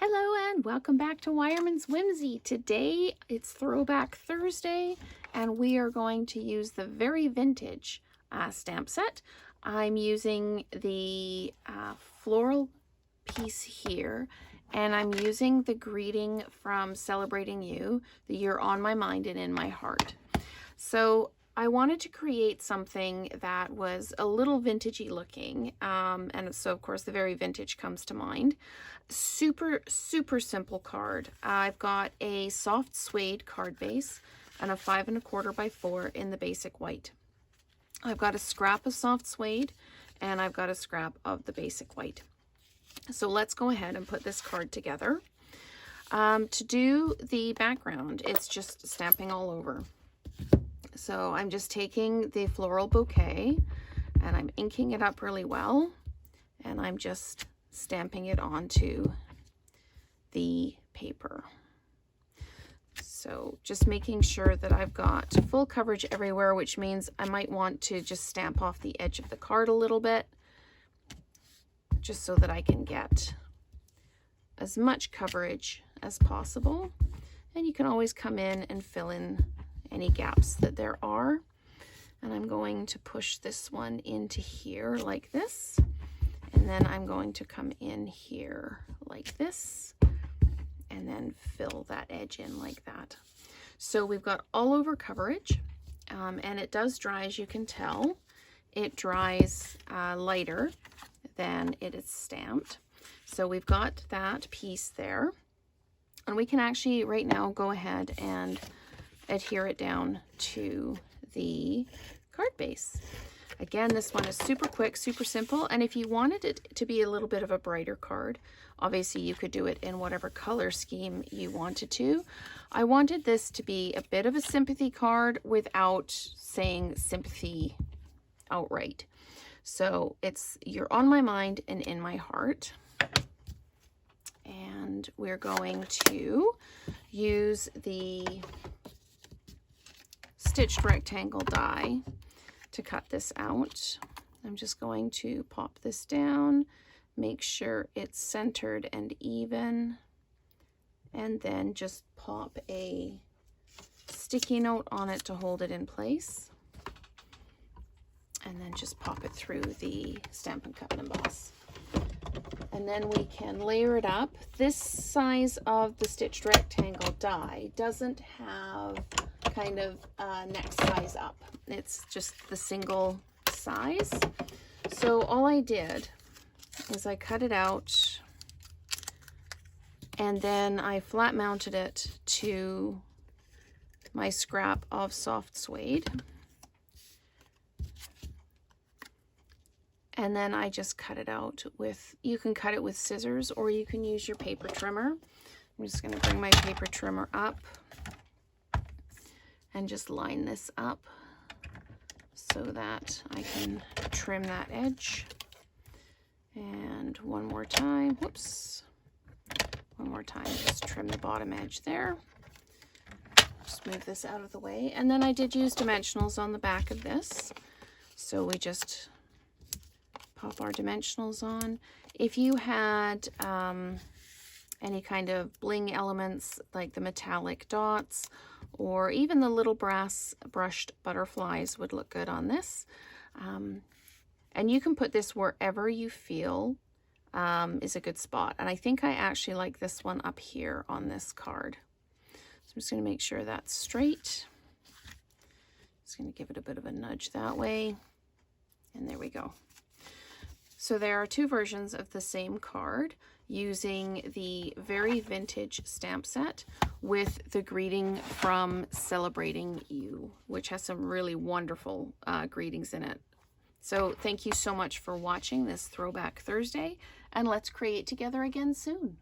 Hello and welcome back to Wireman's Whimsy. Today it's Throwback Thursday and we are going to use the very vintage stamp set. I'm using the floral piece here and I'm using the greeting from Celebrating You, the You're on My mind and in my heart. So I wanted to create something that was a little vintagey looking, and so of course the very vintage comes to mind. Super simple card. I've got a soft suede card base and a 5 1/4 by 4 in the basic white. I've got a scrap of soft suede and I've got a scrap of the basic white. So let's go ahead and put this card together. To do the background, it's just stamping all over. So I'm just taking the floral bouquet and I'm inking it up really well and I'm just stamping it onto the paper. So just making sure that I've got full coverage everywhere, which means I might want to just stamp off the edge of the card a little bit just so that I can get as much coverage as possible. And you can always come in and fill in any gaps that there are. And I'm going to push this one into here like this. And then I'm going to come in here like this and then fill that edge in like that. So we've got all over coverage and it does dry, as you can tell. It dries lighter than it is stamped. So we've got that piece there. And we can actually right now go ahead and adhere it down to the card base. Again, this one is super quick, super simple, and if you wanted it to be a little bit of a brighter card, obviously you could do it in whatever color scheme you wanted to. I wanted this to be a bit of a sympathy card without saying sympathy outright. So it's You're on my mind and in my heart. And we're going to use the stitched rectangle die to cut this out. I'm just going to pop this down, make sure it's centered and even, and then just pop a sticky note on it to hold it in place, and then just pop it through the Stampin' Cut and Emboss. And then we can layer it up. This size of the stitched rectangle die doesn't have kind of next size up. It's just the single size. So all I did is I cut it out and then I flat mounted it to my scrap of soft suede. And then I just cut it out with, you can cut it with scissors or you can use your paper trimmer. I'm just going to bring my paper trimmer up and just line this up so that I can trim that edge. And one more time, whoops, one more time, just trim the bottom edge there. Just move this out of the way. And then I did use dimensionals on the back of this. So we just pop our dimensionals on. If you had any kind of bling elements like the metallic dots or even the little brass brushed butterflies would look good on this. And you can put this wherever you feel is a good spot. And I think I actually like this one up here on this card. So I'm just going to make sure that's straight. Just going to give it a bit of a nudge that way. And there we go. So there are two versions of the same card using the very vintage stamp set with the greeting from Celebrating You, which has some really wonderful greetings in it. So thank you so much for watching this Throwback Thursday, and let's create together again soon.